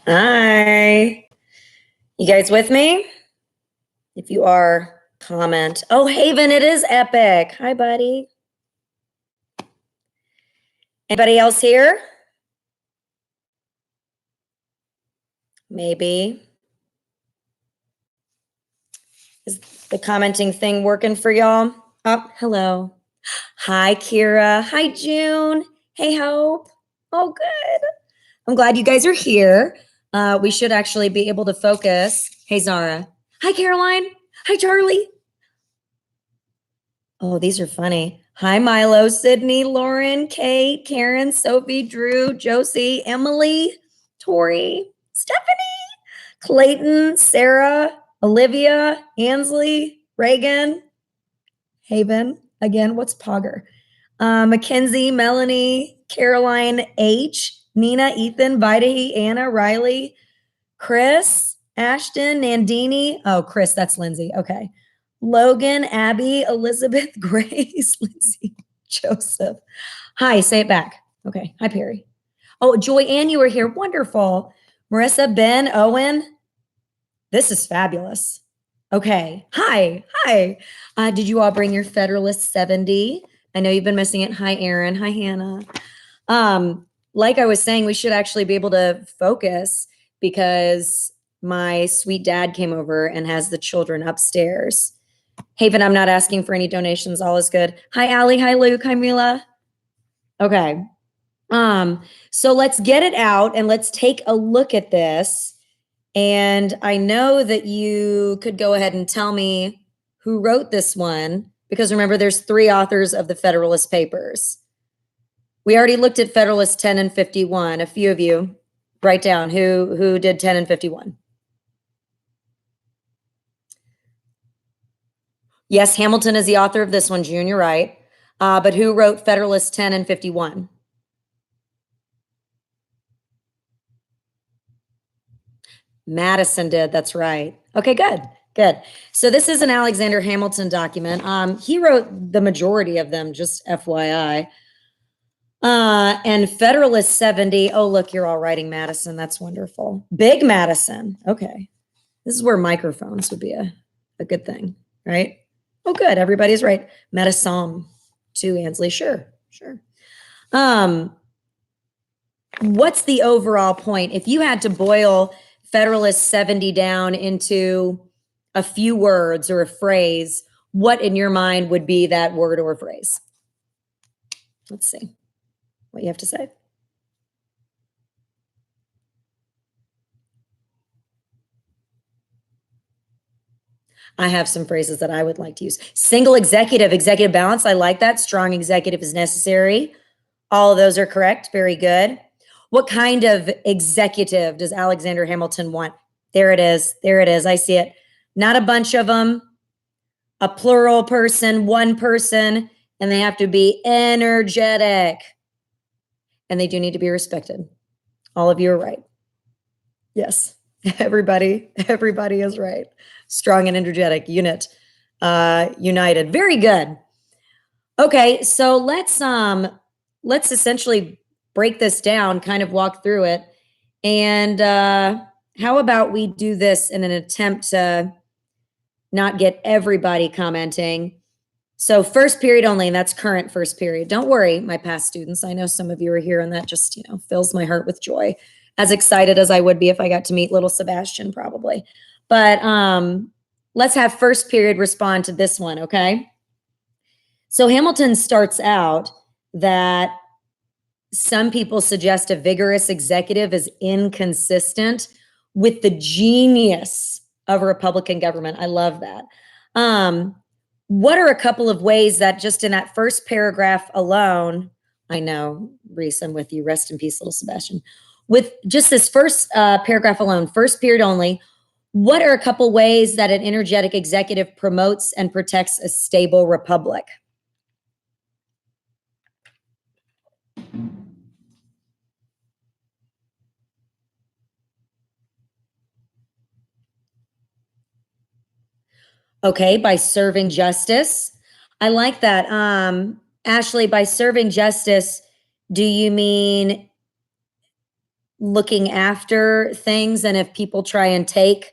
Hi. You guys with me? If you are, comment. Oh, Haven, it is epic. Hi, buddy. Anybody else here? Maybe. Is the commenting thing working for y'all? Oh, hello. Hi, Kira. Hi, June. Hey, Hope. Oh, good. I'm glad you guys are here. We should actually be able to focus. Hey, Zara. Hi, Caroline. Hi, Charlie. Oh, these are funny. Hi, Milo, Sydney, Lauren, Kate, Karen, Sophie, Drew, Josie, Emily, Tori, Stephanie, Clayton, Sarah, Olivia, Ansley, Reagan, Haven. Again, what's Pogger? Mackenzie, Melanie, Caroline, H, Nina, Ethan, Vidahe, Anna, Riley, Chris, Ashton, Nandini. Oh, Chris, that's Lindsay. Okay. Logan, Abby, Elizabeth, Grace, Lindsay, Joseph. Hi, say it back. Okay. Hi, Perry. Oh, Joy Ann, you were here. Wonderful. Marissa, Ben, Owen. This is fabulous. Okay. Hi. Hi. Did you all bring your Federalist 70? I know you've been missing it. Hi, Aaron. Hi, Hannah. Like I was saying, we should actually be able to focus because my sweet dad came over and has the children upstairs. Haven, I'm not asking for any donations. All is good. Hi, Allie. Hi, Luke. Hi, Mila. Okay. So let's get it out and let's take a look at this. And I know that you could go ahead and tell me who wrote this one, because remember, there's 3 authors of the Federalist Papers. We already looked at Federalist 10 and 51. A few of you write down who did 10 and 51. Yes, Hamilton is the author of this one, June, you're right. But who wrote Federalist 10 and 51? Madison did, that's right. Okay, good, good. So this is an Alexander Hamilton document. He wrote the majority of them, just FYI. And Federalist 70, oh, look, you're all writing Madison, that's wonderful. Big Madison, okay. This is where microphones would be a good thing, right? Oh, good, everybody's right. Madison, too, Ansley, sure. What's the overall point? If you had to boil Federalist 70 down into a few words or a phrase, what in your mind would be that word or phrase? Let's see what you have to say. I have some phrases that I would like to use. Single executive, executive balance. I like that. Strong executive is necessary. All of those are correct. Very good. What kind of executive does Alexander Hamilton want? There it is. There it is. I see it. Not a bunch of them, a plural person, one person, and they have to be energetic. And they do need to be respected. All of you are right. Yes, everybody is right. Strong and energetic unit, united. Very good. Okay, so let's essentially break this down, kind of walk through it. And how about we do this in an attempt to not get everybody commenting. So first period only, and that's current first period. Don't worry, my past students. I know some of you are here, and that just, fills my heart with joy. As excited as I would be if I got to meet little Sebastian, probably. But let's have first period respond to this one, okay? So Hamilton starts out that some people suggest a vigorous executive is inconsistent with the genius of a Republican government. I love that. What are a couple of ways that just in that first paragraph alone, I know, Reese, I'm with you. Rest in peace, little Sebastian. With just this first paragraph alone, first period only, what are a couple ways that an energetic executive promotes and protects a stable republic? Okay, by serving justice. I like that. Ashley, by serving justice, do you mean looking after things, and if people try and take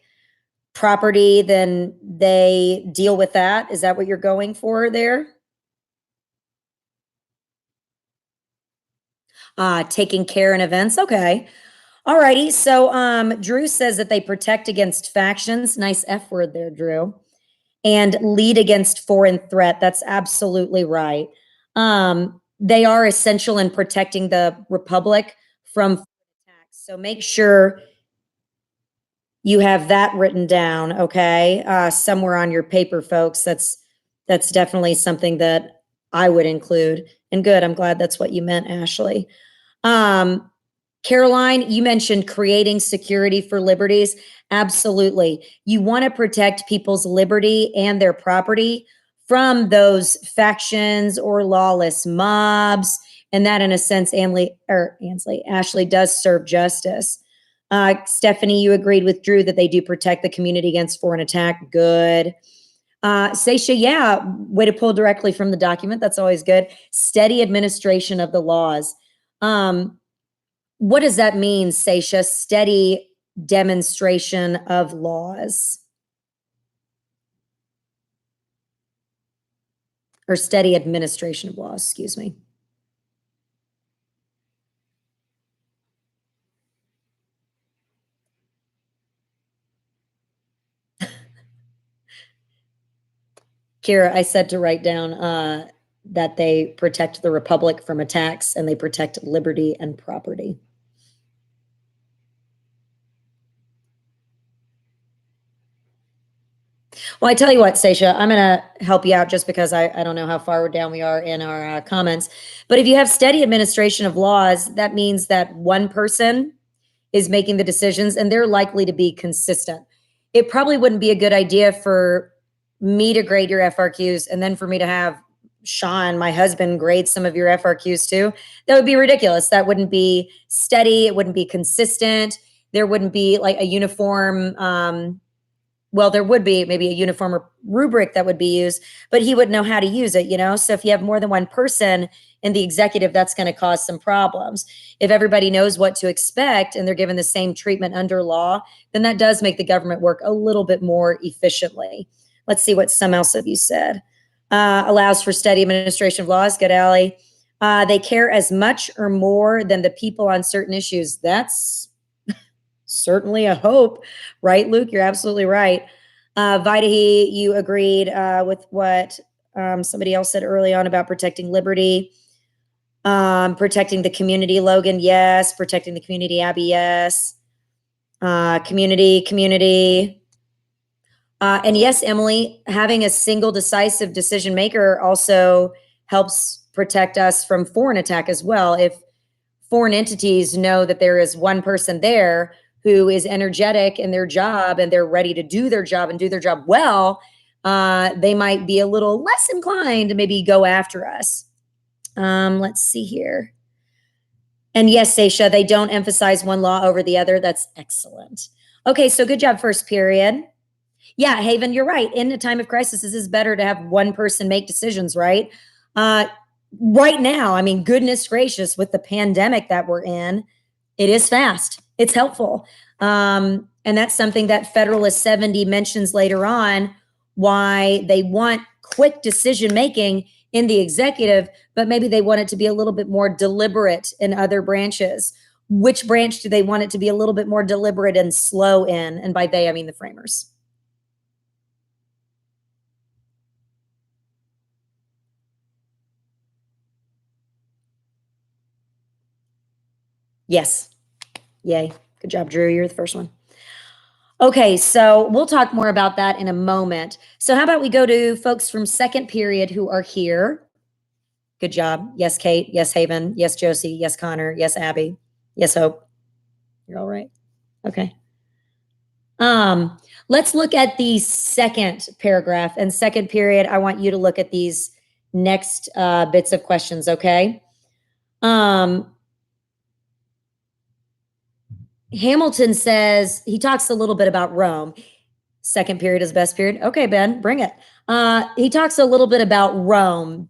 property, then they deal with that. Is that what you're going for there? Taking care in events. Okay. Alrighty. So Drew says that they protect against factions. Nice F word there, Drew. And lead against foreign threat. That's absolutely right. They are essential in protecting the republic from attacks. So make sure you have that written down, okay? Somewhere on your paper, folks. That's definitely something that I would include. And good, I'm glad that's what you meant, Ashley. Um, Caroline, you mentioned creating security for liberties. Absolutely. You want to protect people's liberty and their property from those factions or lawless mobs. And that, in a sense, Ashley does serve justice. Stephanie, you agreed with Drew that they do protect the community against foreign attack. Good. Seisha, yeah, way to pull directly from the document. That's always good. Steady administration of the laws. What does that mean, Seisha? Steady demonstration of laws. Or steady administration of laws, excuse me. Kira, I said to write down that they protect the republic from attacks and they protect liberty and property. Well, I tell you what, Seisha, I'm going to help you out just because I don't know how far down we are in our comments. But if you have steady administration of laws, that means that one person is making the decisions and they're likely to be consistent. It probably wouldn't be a good idea for me to grade your FRQs and then for me to have Sean, my husband, grade some of your FRQs too. That would be ridiculous. That wouldn't be steady. It wouldn't be consistent. There wouldn't be like a uniform, well, there would be maybe a uniform rubric that would be used, but he wouldn't know how to use it, you know? So if you have more than one person in the executive, that's going to cause some problems. If everybody knows what to expect and they're given the same treatment under law, then that does make the government work a little bit more efficiently. Let's see what some else of you said. Allows for steady administration of laws. Good, Allie. They care as much or more than the people on certain issues. That's certainly a hope, right, Luke? You're absolutely right. Vitahi, you agreed with what somebody else said early on about protecting liberty. Protecting the community, Logan, yes. Protecting the community, Abby, yes. Community. And yes, Emily, having a single decisive decision maker also helps protect us from foreign attack as well. If foreign entities know that there is one person there who is energetic in their job and they're ready to do their job and do their job well, they might be a little less inclined to maybe go after us. Let's see here. And yes, Seisha, they don't emphasize one law over the other. That's excellent. Okay, so good job, first period. Yeah, Haven, you're right. In a time of crisis, it is better to have one person make decisions, right? Right now, I mean, goodness gracious, with the pandemic that we're in, it is fast. It's helpful. And that's something that Federalist 70 mentions later on, why they want quick decision making in the executive, but maybe they want it to be a little bit more deliberate in other branches. Which branch do they want it to be a little bit more deliberate and slow in? And by they, I mean the framers. Yes. Yay. Good job, Drew. You're the first one. Okay, so we'll talk more about that in a moment. So how about we go to folks from second period who are here? Good job. Yes, Kate. Yes, Haven. Yes, Josie. Yes, Connor. Yes, Abby. Yes, Hope. You're all right. Okay. Let's look at the second paragraph and second period. I want you to look at these next bits of questions, okay? Hamilton says, he talks a little bit about Rome. Second period is best period. Okay, Ben, bring it. He talks a little bit about Rome,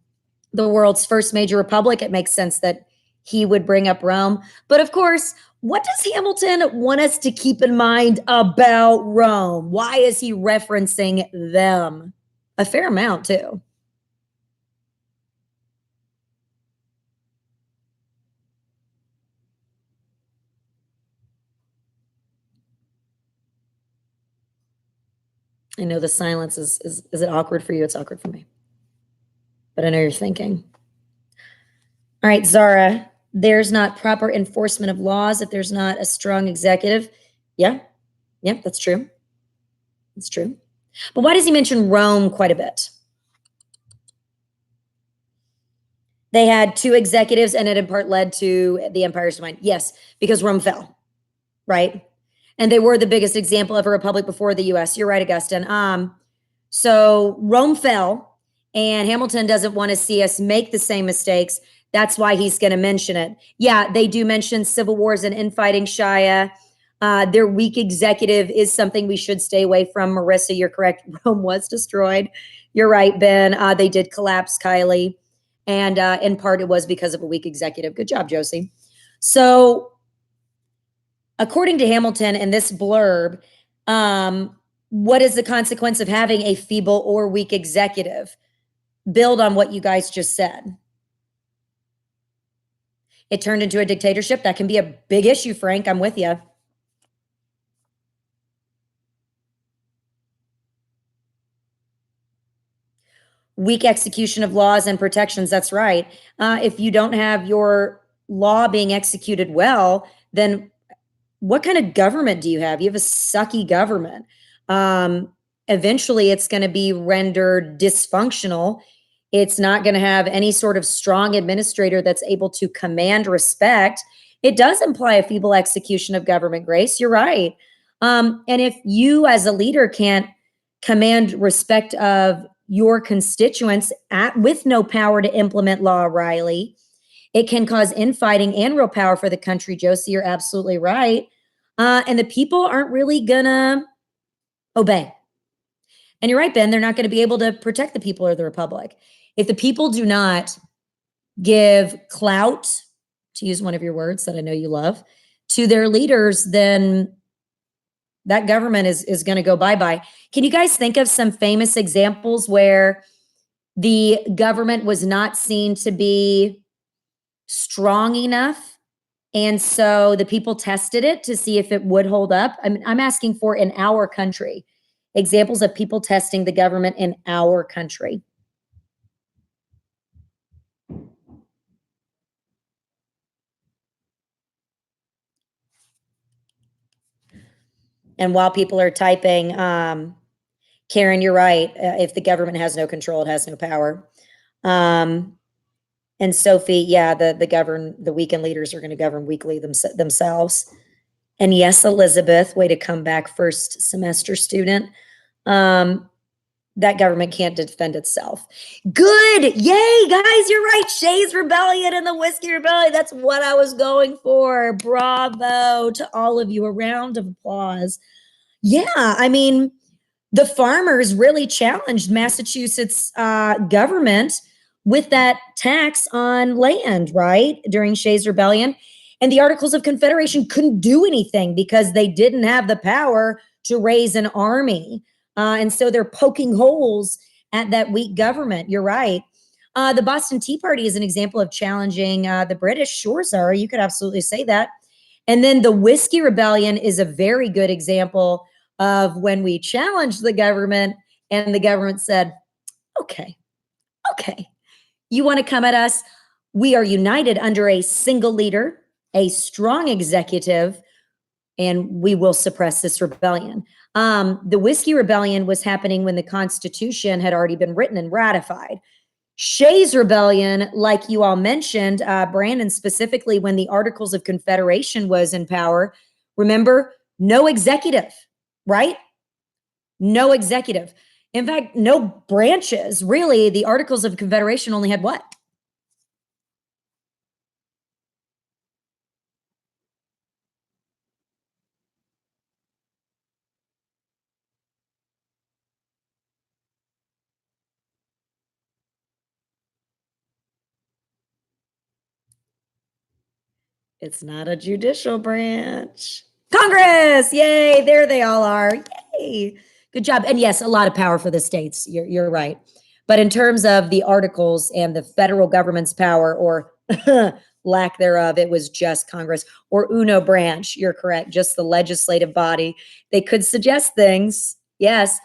the world's first major republic. It makes sense that he would bring up Rome. But of course, What does Hamilton want us to keep in mind about Rome? Why is he referencing them? A fair amount, too. I know the silence is it awkward for you? It's awkward for me. But I know you're thinking. All right, Zara, there's not proper enforcement of laws if there's not a strong executive. Yeah, yeah, that's true. That's true. But why does he mention Rome quite a bit? They had two executives, and it in part led to the empire's decline. Yes, because Rome fell, right? And they were the biggest example of a republic before the US. You're right, Augustine. So Rome fell, and Hamilton doesn't want to see us make the same mistakes. That's why he's going to mention it. Yeah, they do mention civil wars and infighting, Shia. Their weak executive is something we should stay away from. Marissa, you're correct. Rome was destroyed. You're right, Ben. They did collapse, Kylie. And in part, it was because of a weak executive. Good job, Josie. So, according to Hamilton in this blurb, what is the consequence of having a feeble or weak executive? Build on what you guys just said. It turned into a dictatorship. That can be a big issue, Frank. I'm with you. Weak execution of laws and protections. That's right. If you don't have your law being executed well, then what kind of government do you have? You have a sucky government. Eventually, it's going to be rendered dysfunctional. It's not going to have any sort of strong administrator that's able to command respect. It does imply a feeble execution of government, Grace. You're right. And if you, as a leader, can't command respect of your constituents with no power to implement law, Riley, it can cause infighting and real power for the country. Josie, you're absolutely right. And the people aren't really gonna obey. And you're right, Ben, they're not going to be able to protect the people or the republic. If the people do not give clout, to use one of your words that I know you love, to their leaders, then that government is going to go bye-bye. Can you guys think of some famous examples where the government was not seen to be strong enough, and so the people tested it to see if it would hold up? I mean, I'm asking for in our country, examples of people testing the government in our country. And while people are typing, Karen, you're right. If the government has no control, it has no power. And Sophie, yeah, the weekend leaders are going to govern weekly themselves. And yes, Elizabeth, way to come back, first semester student. That government can't defend itself. Good. Yay, guys, you're right. Shay's Rebellion and the Whiskey Rebellion. That's what I was going for. Bravo to all of you. A round of applause. Yeah, I mean, the farmers really challenged Massachusetts government with that tax on land, right? During Shay's Rebellion. And the Articles of Confederation couldn't do anything because they didn't have the power to raise an army. And so they're poking holes at that weak government. You're right. The Boston Tea Party is an example of challenging the British. Sure, Zara, you could absolutely say that. And then the Whiskey Rebellion is a very good example of when we challenged the government and the government said, okay, okay, you want to come at us? We are united under a single leader, a strong executive, and we will suppress this rebellion. The Whiskey Rebellion was happening when the Constitution had already been written and ratified. Shay's Rebellion, like you all mentioned, Brandon, specifically when the Articles of Confederation was in power, remember, no executive, right? No executive. In fact, no branches. Really, the Articles of Confederation only had what? It's not a judicial branch. Congress, yay, there they all are. Yay. Good job. And yes, a lot of power for the states. You're right. But in terms of the articles and the federal government's power or lack thereof, it was just Congress or UNO branch. You're correct. Just the legislative body. They could suggest things, yes,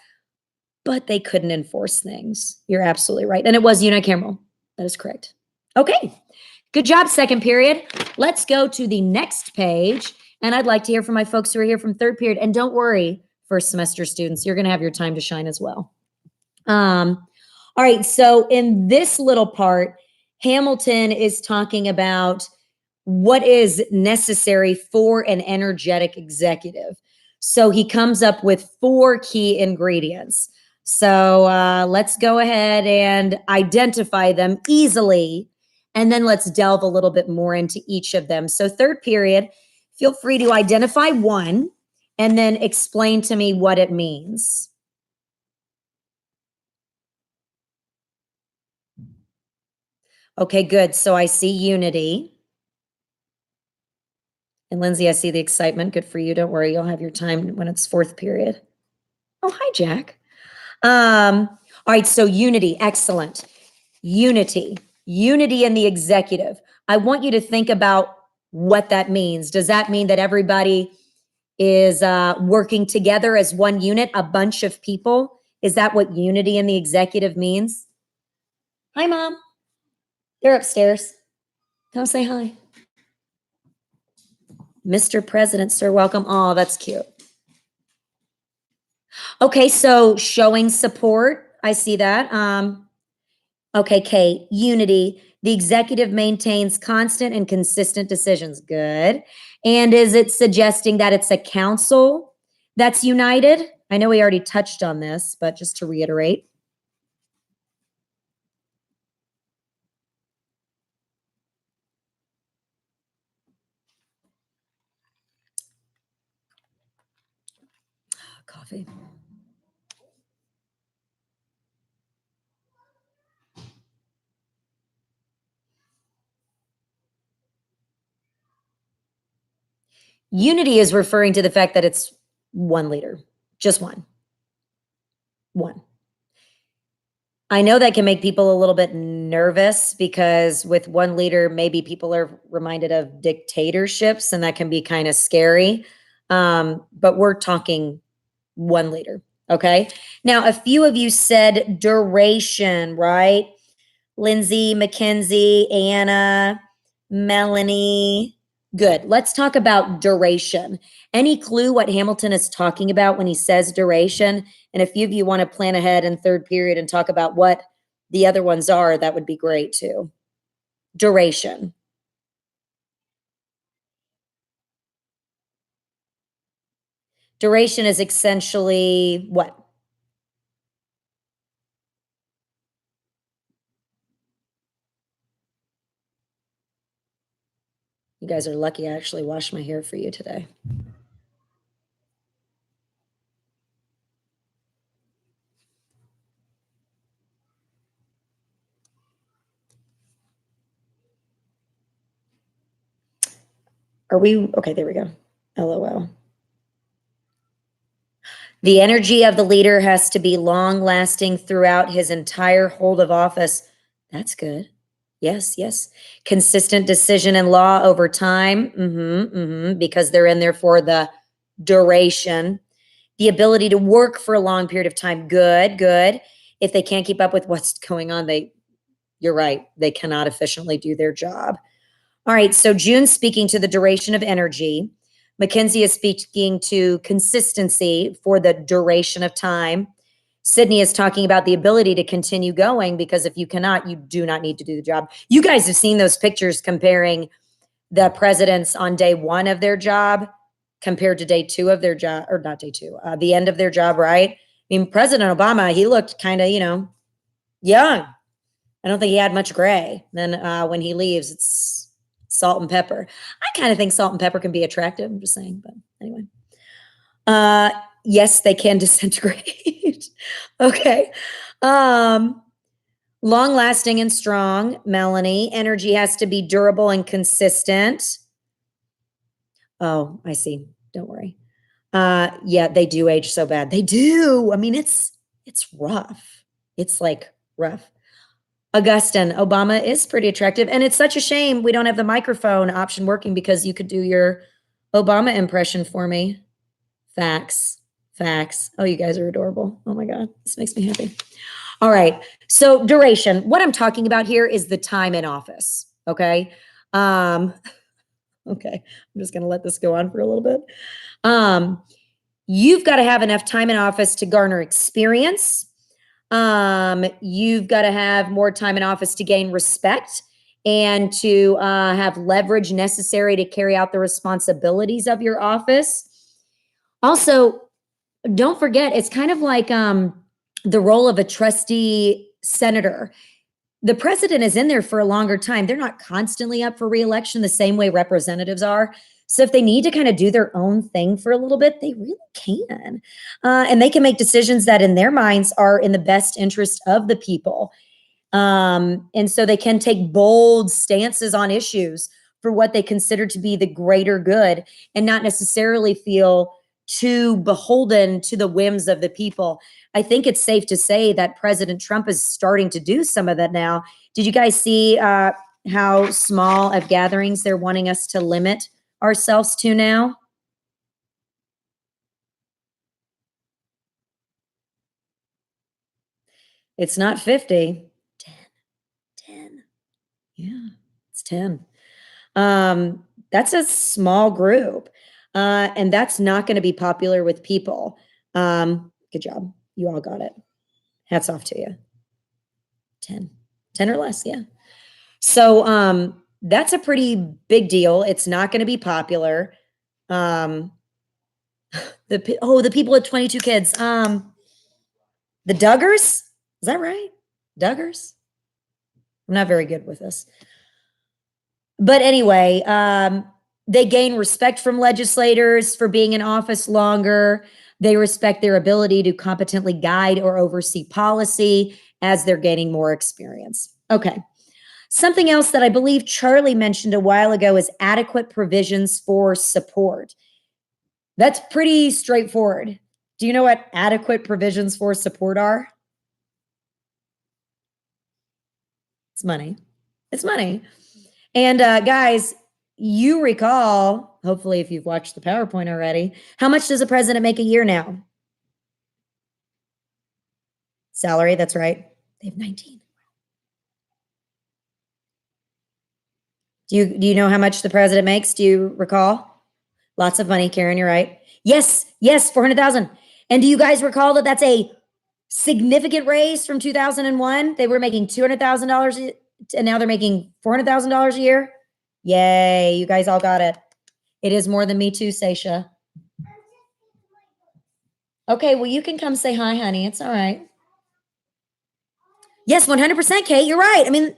but they couldn't enforce things. You're absolutely right. And it was unicameral. That is correct. Okay. Good job, second period. Let's go to the next page. And I'd like to hear from my folks who are here from third period. And don't worry, first semester students, you're going to have your time to shine as well. All right. So in this little part, Hamilton is talking about what is necessary for an energetic executive. So he comes up with 4 key ingredients. So let's go ahead and identify them easily. And then let's delve a little bit more into each of them. So third period, feel free to identify one and then explain to me what it means. Okay, good. So I see unity. And Lindsay, I see the excitement. Good for you. Don't worry. You'll have your time when it's fourth period. Oh, hi, Jack. All right. So unity. Excellent. Unity in the executive. I want you to think about what that means. Does that mean that everybody is working together as one unit, a bunch of people? Is that what unity in the executive means? Hi, Mom. They're upstairs. Come say hi. Mr. President, sir, welcome. Oh, that's cute. Okay, so showing support. I see that. Okay, Kate, unity. The executive maintains constant and consistent decisions. Good. And is it suggesting that it's a council that's united? I know we already touched on this, but just to reiterate. Coffee. Unity is referring to the fact that it's one leader, just one. One. I know that can make people a little bit nervous because with one leader, maybe people are reminded of dictatorships and that can be kind of scary. But we're talking one leader. Okay. Now, a few of you said duration, right? Lindsay, Mackenzie, Anna, Melanie. Good. Let's talk about duration. Any clue what Hamilton is talking about when he says duration? And a few of you want to plan ahead in third period and talk about what the other ones are, that would be great too. Duration. Duration is essentially what? You guys are lucky I actually washed my hair for you today. Are we okay? There we go. LOL. The energy of the leader has to be long lasting throughout his entire hold of office. That's good. Yes, yes. Consistent decision and law over time. Because they're in there for the duration. The ability to work for a long period of time. Good, good. If they can't keep up with what's going on, you're right. They cannot efficiently do their job. All right. So June's speaking to the duration of energy. Mackenzie is speaking to consistency for the duration of time. Sydney is talking about the ability to continue going because if you cannot, you do not need to do the job. You guys have seen those pictures comparing the presidents on day 1 of their job compared to day 2 of their job, or not day 2, the end of their job, right? I mean, President Obama, he looked kind of, young. I don't think he had much gray. Then when he leaves, it's salt and pepper. I kind of think salt and pepper can be attractive. I'm just saying, but anyway. Yes, they can disintegrate. Okay. Long lasting and strong, Melanie. Energy has to be durable and consistent. Oh, I see. Don't worry. Yeah, they do age so bad. They do. I mean, it's rough. It's like rough. Augustine, Obama is pretty attractive. And it's such a shame we don't have the microphone option working because you could do your Obama impression for me. Facts. Facts. Oh, you guys are adorable. Oh my God. This makes me happy. All right. So duration. What I'm talking about here is the time in office. Okay. Um, okay. I'm just gonna let this go on for a little bit. Um, you've got to have enough time in office to garner experience. You've got to have more time in office to gain respect and to have leverage necessary to carry out the responsibilities of your office. Also, don't forget, it's kind of like the role of a trustee senator. The president is in there for a longer time. They're not constantly up for reelection the same way representatives are. So if they need to kind of do their own thing for a little bit, they really can. And they can make decisions that in their minds are in the best interest of the people. And so they can take bold stances on issues for what they consider to be the greater good and not necessarily feel too beholden to the whims of the people. I think it's safe to say that President Trump is starting to do some of that now. Did you guys see how small of gatherings they're wanting us to limit ourselves to now? It's not 50. 10. 10. Yeah, it's 10. That's a small group. And that's not going to be popular with people. Good job. You all got it. Hats off to you. 10. 10 or less, yeah. So that's a pretty big deal. It's not going to be popular. Um, the people with 22 kids. The Duggars? Is that right? Duggars? I'm not very good with this. But anyway, they gain respect from legislators for being in office longer. They respect their ability to competently guide or oversee policy as they're gaining more experience. Okay. Something else that I believe Charlie mentioned a while ago is adequate provisions for support. That's pretty straightforward. Do you know what adequate provisions for support are? It's money. It's money. And guys, you recall, hopefully, if you've watched the PowerPoint already, how much does a president make a year now? Salary, that's right. They have 19. Do you know how much the president makes? Do you recall? Lots of money, Karen, you're right. Yes, yes, 400,000. And do you guys recall that that's a significant raise from 2001? They were making $200,000 and now they're making $400,000 a year. Yay, you guys all got it. It is more than me too, Seisha. Okay, well, you can come say hi, honey. It's all right. Yes, 100%, Kate. You're right. I mean,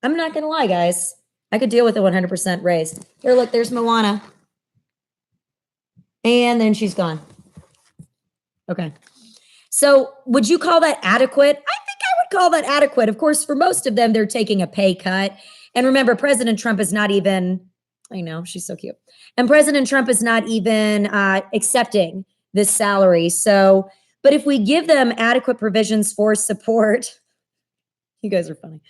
I'm not going to lie, guys. I could deal with a 100% raise. Here, look, there's Moana. And then she's gone. Okay. So would you call that adequate? I think I would call that adequate. Of course, for most of them, they're taking a pay cut. And remember, President Trump is not even, I know, she's so cute. And President Trump is not even accepting this salary. So, but if we give them adequate provisions for support, you guys are funny.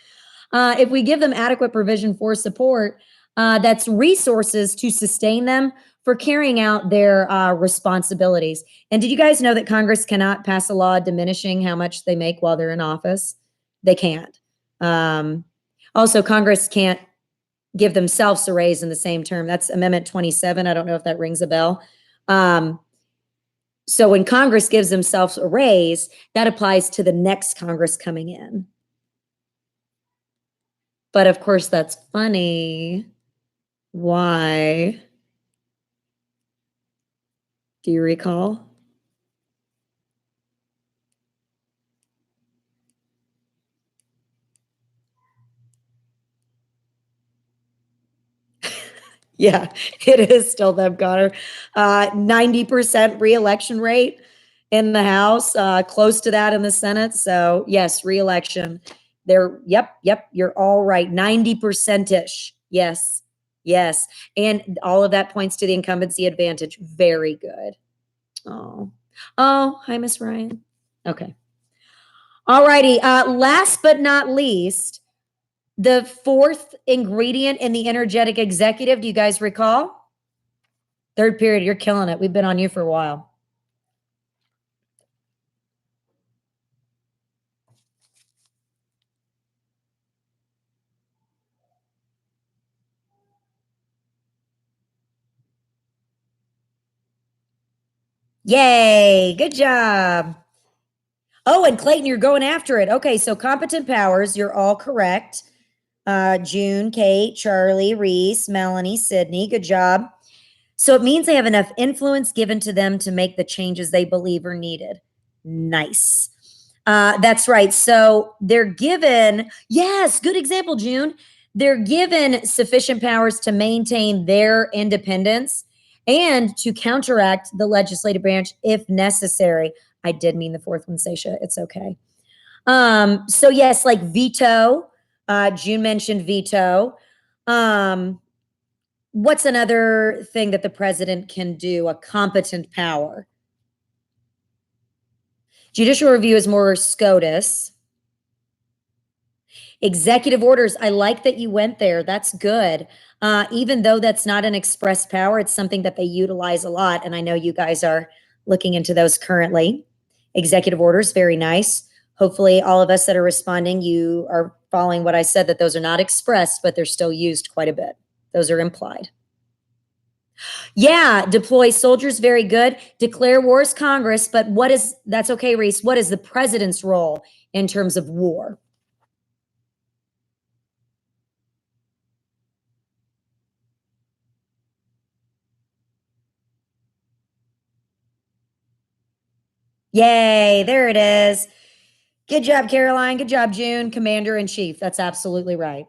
If we give them adequate provision for support, that's resources to sustain them for carrying out their responsibilities. And did you guys know that Congress cannot pass a law diminishing how much they make while they're in office? They can't. Also, Congress can't give themselves a raise in the same term. That's Amendment 27. I don't know if that rings a bell. So when Congress gives themselves a raise, that applies to the next Congress coming in. But of course, that's funny. Why? Do you recall? Yeah, it is still them, Connor. 90% reelection rate in the House, close to that in the Senate. So yes, reelection. Yep, you're all right. 90%-ish. Yes. Yes. And all of that points to the incumbency advantage. Very good. Oh, oh, hi, Miss Ryan. Okay. All righty. Last but not least, the fourth ingredient in the energetic executive. Do you guys recall? Third period, you're killing it. We've been on you for a while. Yay. Good job. Oh, and Clayton, you're going after it. Okay, so competent powers, you're all correct. June, Kate, Charlie, Reese, Melanie, Sydney. Good job. So it means they have enough influence given to them to make the changes they believe are needed. Nice. That's right. So they're given, yes, good example, June. They're given sufficient powers to maintain their independence and to counteract the legislative branch if necessary. I did mean the fourth one, Seisha. It's okay. So yes, like veto. June mentioned veto. What's another thing that the president can do? A competent power. Judicial review is more SCOTUS. Executive orders. I like that you went there. That's good. Even though that's not an express power, it's something that they utilize a lot. And I know you guys are looking into those currently. Executive orders, very nice. Hopefully, all of us that are responding, you are following what I said, that those are not expressed, but they're still used quite a bit. Those are implied. Yeah, deploy soldiers, very good. Declare war is Congress, but that's okay, Reese. What is the president's role in terms of war? Yay, there it is. Good job, Caroline. Good job, June. Commander in chief. That's absolutely right.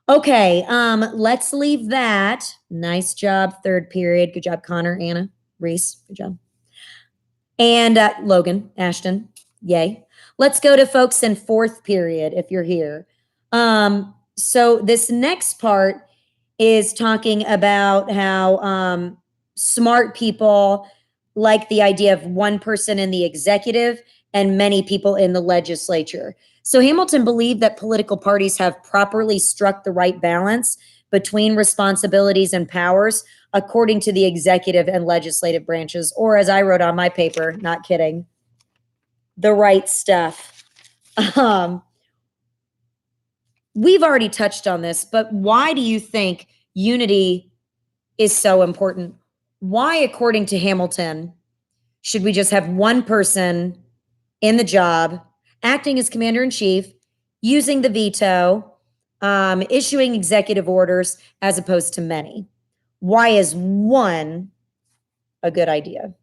Okay, let's leave that. Nice job, third period. Good job, Connor, Anna, Reese. Good job. And Logan, Ashton. Yay. Let's go to folks in fourth period if you're here. So this next part is talking about how smart people like the idea of one person in the executive and many people in the legislature. So Hamilton believed that political parties have properly struck the right balance between responsibilities and powers according to the executive and legislative branches, or as I wrote on my paper, not kidding, the right stuff. We've already touched on this, but why do you think unity is so important? Why, according to Hamilton, should we just have one person in the job, acting as commander in chief, using the veto, issuing executive orders, as opposed to many? Why is one a good idea?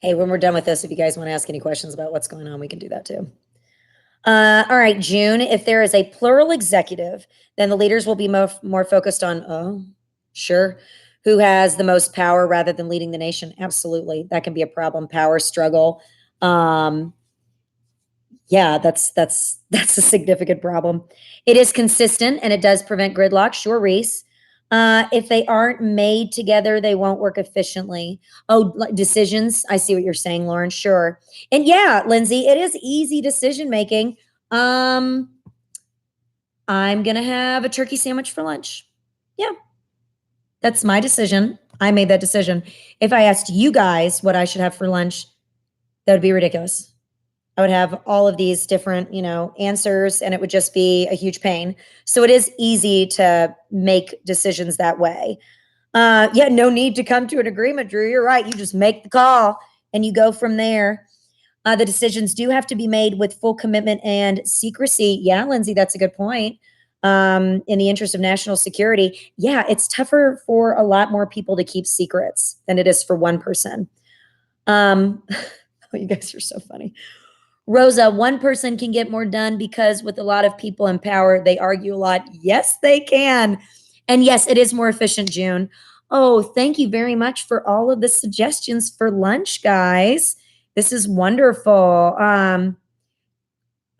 Hey, when we're done with this, if you guys want to ask any questions about what's going on, we can do that too. All right, June, if there is a plural executive, then the leaders will be more focused on, oh, sure, who has the most power rather than leading the nation. Absolutely. That can be a problem, power struggle. Yeah, that's a significant problem. It is consistent and it does prevent gridlock. Sure, Reese. If they aren't made together, they won't work efficiently. Oh, decisions. I see what you're saying, Lauren. Sure. And yeah, Lindsay, it is easy decision making. I'm gonna have a turkey sandwich for lunch. Yeah, that's my decision. I made that decision. If I asked you guys what I should have for lunch, that would be ridiculous. I would have all of these different, answers, and it would just be a huge pain. So it is easy to make decisions that way. Yeah, no need to come to an agreement, Drew. You're right. You just make the call and you go from there. The decisions do have to be made with full commitment and secrecy. Yeah, Lindsay, that's a good point. In the interest of national security, yeah, it's tougher for a lot more people to keep secrets than it is for one person. Oh, you guys are so funny. Rosa, one person can get more done because with a lot of people in power, they argue a lot. Yes, they can. And yes, it is more efficient, June. Oh, thank you very much for all of the suggestions for lunch, guys. This is wonderful.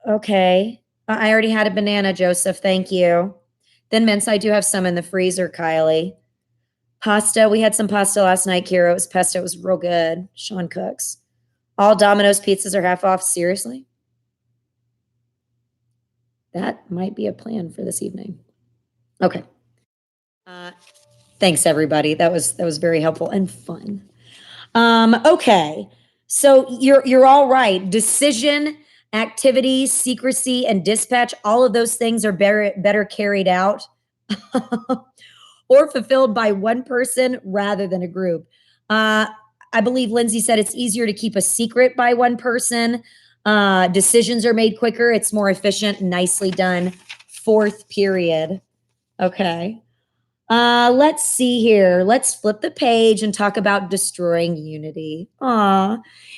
Okay. I already had a banana, Joseph. Thank you. Thin mints, I do have some in the freezer, Kylie. Pasta, we had some pasta last night, Kira. It was pesto. It was real good. Sean Cooks. All Domino's pizzas are half off. Seriously? That might be a plan for this evening. Okay. Uh, thanks, everybody. That was very helpful and fun. Okay. So you're all right. Decision, activity, secrecy, and dispatch, all of those things are better carried out or fulfilled by one person rather than a group. I believe Lindsay said it's easier to keep a secret by one person. Decisions are made quicker. It's more efficient. Nicely done. Fourth period. Okay. Let's see here. Let's flip the page and talk about destroying unity. Aw.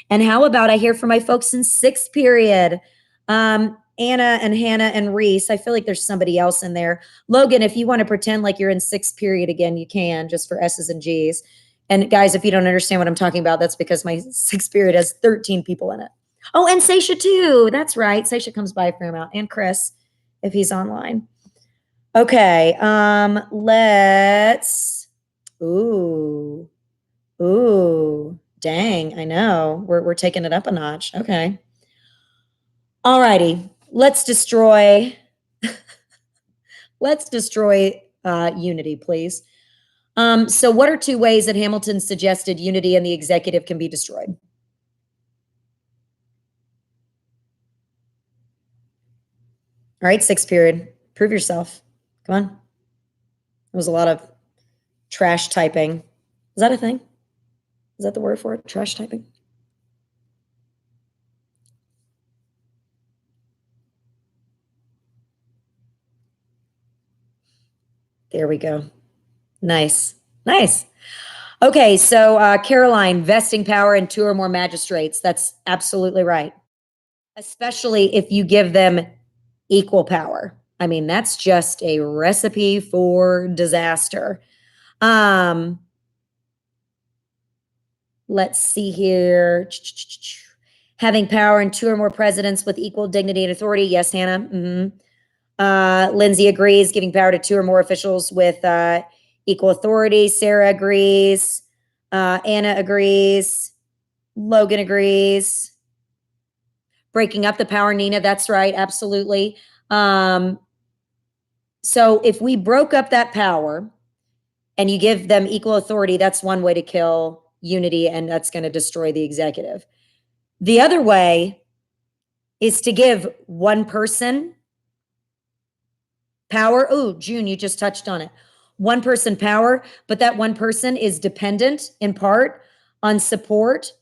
And how about I hear from my folks in sixth period? Anna and Hannah and Reese. I feel like there's somebody else in there. Logan, if you want to pretend like you're in sixth period again, you can, just for S's and G's. And guys, if you don't understand what I'm talking about, that's because my sixth period has 13 people in it. Oh, and Seisha too. That's right. Seisha comes by a fair amount. And Chris, if he's online. Okay, let's, ooh, dang, I know. We're taking it up a notch. Okay. All righty, let's destroy unity, please. So what are two ways that Hamilton suggested unity and the executive can be destroyed? All right, sixth period, prove yourself. Come on. There was a lot of trash typing. Is that a thing? Is that the word for it? Trash typing? There we go. Nice. Nice. Okay, so Caroline, vesting power in two or more magistrates. That's absolutely right. Especially if you give them equal power. I mean, that's just a recipe for disaster. Let's see here. Having power in two or more presidents with equal dignity and authority. Yes, Hannah. Lindsay agrees, giving power to two or more officials with equal authority. Sarah agrees. Anna agrees. Logan agrees. Breaking up the power, Nina. That's right. Absolutely. So if we broke up that power and you give them equal authority, that's one way to kill unity, and that's going to destroy the executive. The other way is to give one person power. Oh, June, you just touched on it. One person power, but that one person is dependent in part on support,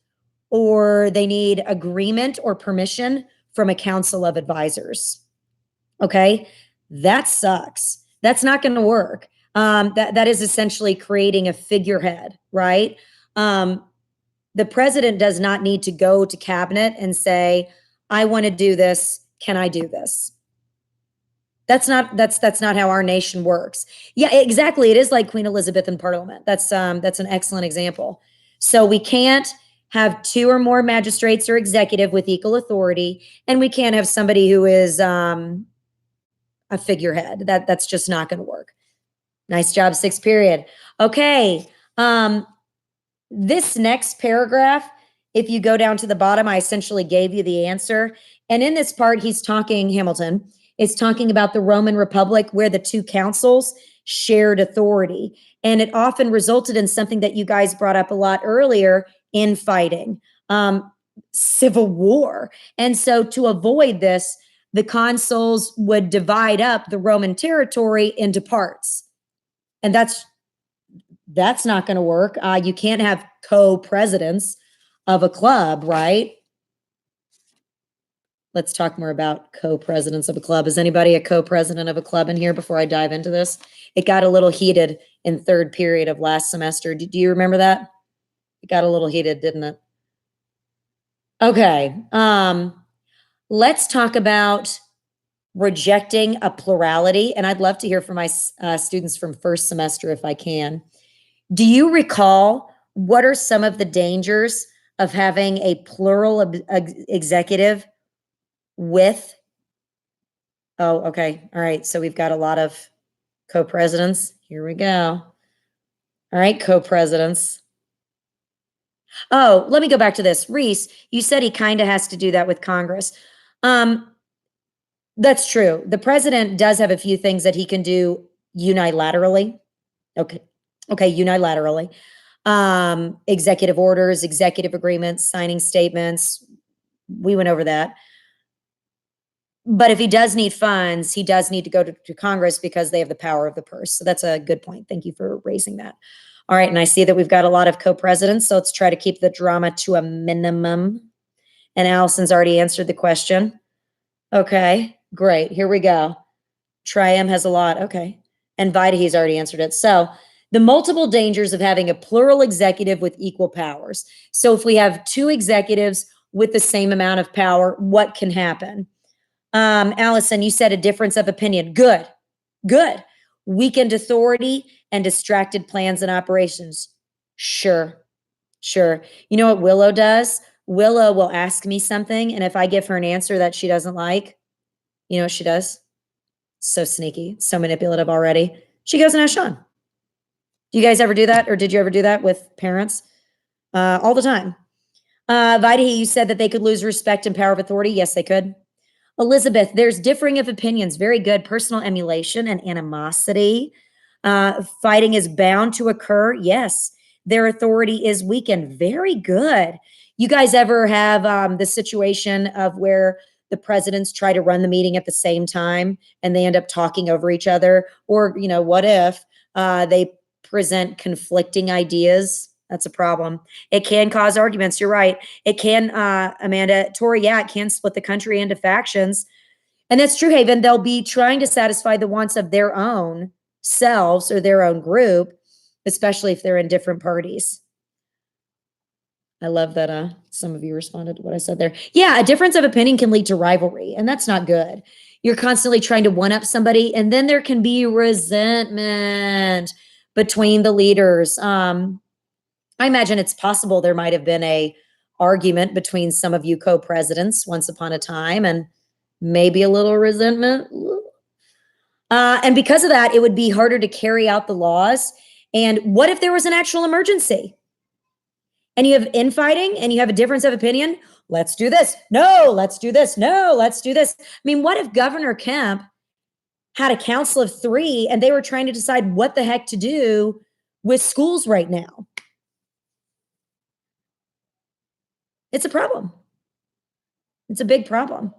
or they need agreement or permission from a council of advisors. Okay, that sucks. That's not going to work. That is essentially creating a figurehead, right? The president does not need to go to cabinet and say, I want to do this. Can I do this? That's not how our nation works. Yeah, exactly. It is like Queen Elizabeth in Parliament. That's an excellent example. So we can't have two or more magistrates or executive with equal authority, and we can't have somebody who is a figurehead. That's just not going to work. Nice job, sixth period. Okay. This next paragraph, if you go down to the bottom, I essentially gave you the answer. And in this part, Hamilton is talking about the Roman Republic, where the two councils shared authority. And it often resulted in something that you guys brought up a lot earlier, infighting, civil war. And so to avoid this, the consuls would divide up the Roman territory into parts. And that's not going to work. You can't have co-presidents of a club, right? Let's talk more about co-presidents of a club. Is anybody a co-president of a club in here before I dive into this? It got a little heated in third period of last semester. Do you remember that? It got a little heated, didn't it? Okay. Let's talk about rejecting a plurality. And I'd love to hear from my students from first semester if I can. Do you recall what are some of the dangers of having a plural executive with? Oh, okay. All right. So we've got a lot of co-presidents. Here we go. All right, co-presidents. Oh, let me go back to this. Reese, you said he kind of has to do that with Congress. Um, that's true. The president does have a few things that he can do unilaterally. Okay. Okay, unilaterally. Executive orders, executive agreements, signing statements. We went over that. But if he does need funds, he does need to go to Congress because they have the power of the purse. So that's a good point. Thank you for raising that. All right. And I see that we've got a lot of co-presidents. So let's try to keep the drama to a minimum. And Allison's already answered the question. Okay, great. Here we go. Triam has a lot. Okay. And Vitahe's already answered it. So the multiple dangers of having a plural executive with equal powers. So if we have two executives with the same amount of power, what can happen? Allison, you said a difference of opinion. Good, good. Weakened authority and distracted plans and operations. Sure, sure. You know what Willow does? Willow will ask me something, and if I give her an answer that she doesn't like, you know what she does? So sneaky, so manipulative already. She goes and asks Sean. Do you guys ever do that, or did you ever do that with parents? All the time. Vitahe, you said that they could lose respect and power of authority. Yes, they could. Elizabeth, there's differing of opinions. Very good. Personal emulation and animosity. Fighting is bound to occur. Yes. Their authority is weakened. Very good. You guys ever have the situation of where the presidents try to run the meeting at the same time and they end up talking over each other? Or, you know, what if they present conflicting ideas? That's a problem. It can cause arguments. You're right. It can, Amanda, Tori, yeah, it can split the country into factions. And that's true, Haven. They'll be trying to satisfy the wants of their own selves or their own group, especially if they're in different parties. I love that some of you responded to what I said there. Yeah, a difference of opinion can lead to rivalry, and that's not good. You're constantly trying to one up somebody, and then there can be resentment between the leaders. I imagine it's possible there might have been a argument between some of you co-presidents once upon a time, and maybe a little resentment. And because of that, it would be harder to carry out the laws. And what if there was an actual emergency? And you have infighting and you have a difference of opinion? Let's do this. No, let's do this. No, let's do this. I mean, what if Governor Kemp had a council of 3 and they were trying to decide what the heck to do with schools right now? It's a problem. It's a big problem.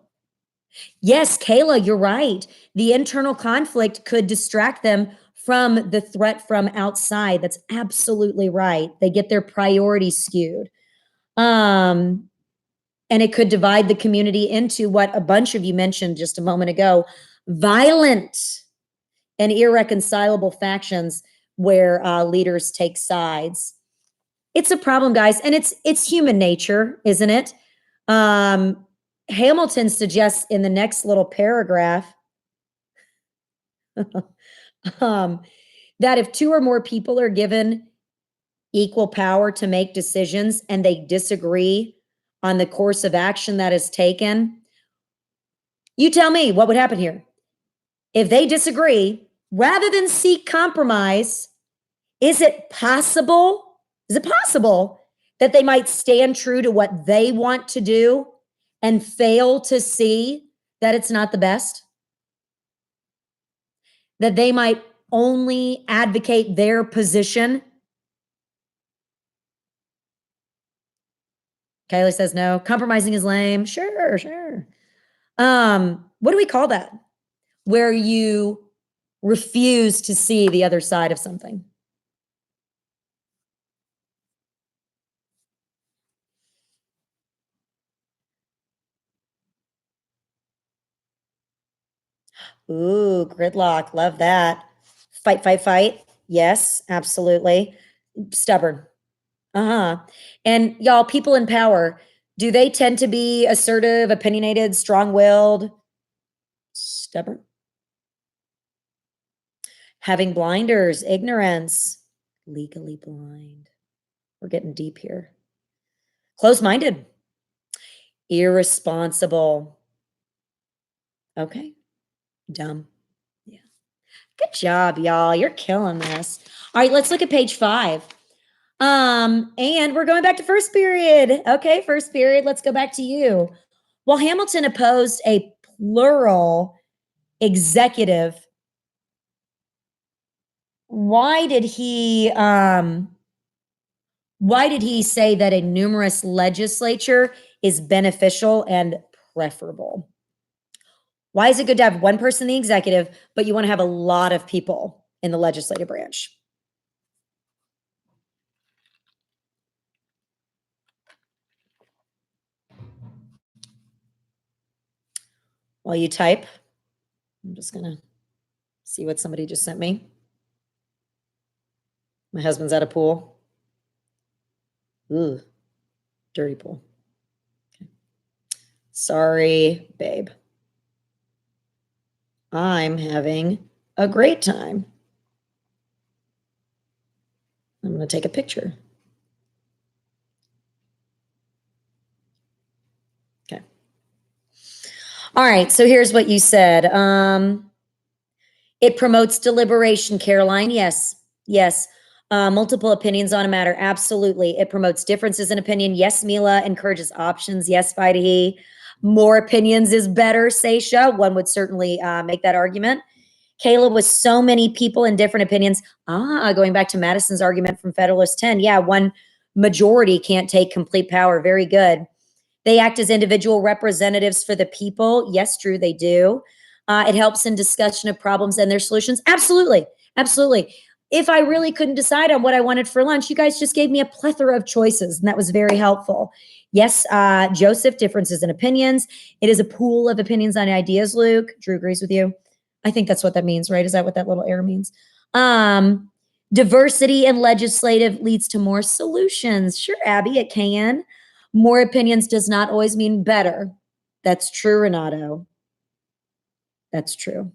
Yes, Kayla, you're right. The internal conflict could distract them from the threat from outside. That's absolutely right. They get their priorities skewed. And it could divide the community into what a bunch of you mentioned just a moment ago, violent and irreconcilable factions where leaders take sides. It's a problem, guys, and it's human nature, isn't it? Hamilton suggests in the next little paragraph that if 2 or more people are given equal power to make decisions and they disagree on the course of action that is taken, you tell me what would happen here. If they disagree, rather than seek compromise, is it possible that they might stand true to what they want to do and fail to see that it's not the best? That they might only advocate their position? Kaylee says no. Compromising is lame. Sure, sure. What do we call that? Where you refuse to see the other side of something. Ooh, gridlock. Love that. Fight, fight, fight. Yes, absolutely. Stubborn. Uh-huh. And y'all, people in power, Do they tend to be assertive, opinionated, strong-willed, stubborn? Having blinders, ignorance, legally blind. We're getting deep here. Closed-minded, irresponsible. Okay, dumb. Yeah. Good job, y'all. You're killing this. All right, let's look at page 5. And we're going back to first period. Okay, first period, let's go back to you. While Hamilton opposed a plural executive, why did he say that a numerous legislature is beneficial and preferable? Why is it good to have one person in the executive, but you want to have a lot of people in the legislative branch? While you type, I'm just going to see what somebody just sent me. My husband's at a pool. Ooh, dirty pool. Okay. Sorry, babe. I'm having a great time. I'm going to take a picture. Okay. All right, so here's what you said. It promotes deliberation, Caroline. Yes, yes. Multiple opinions on a matter. Absolutely. It promotes differences in opinion. Yes, Mila. Encourages options. Yes, Vaidehi. More opinions is better, Seisha. One would certainly make that argument. Kayla, with so many people and different opinions. Going back to Madison's argument from Federalist 10. Yeah, one majority can't take complete power. Very good. They act as individual representatives for the people. Yes, Drew, they do. It helps in discussion of problems and their solutions. Absolutely. Absolutely. If I really couldn't decide on what I wanted for lunch, you guys just gave me a plethora of choices, and that was very helpful. Yes, Joseph, differences in opinions. It is a pool of opinions on ideas, Luke. Drew agrees with you. I think that's what that means, right? Is that what that little arrow means? Diversity in legislative leads to more solutions. Sure, Abby, it can. More opinions does not always mean better. That's true, Renato. That's true.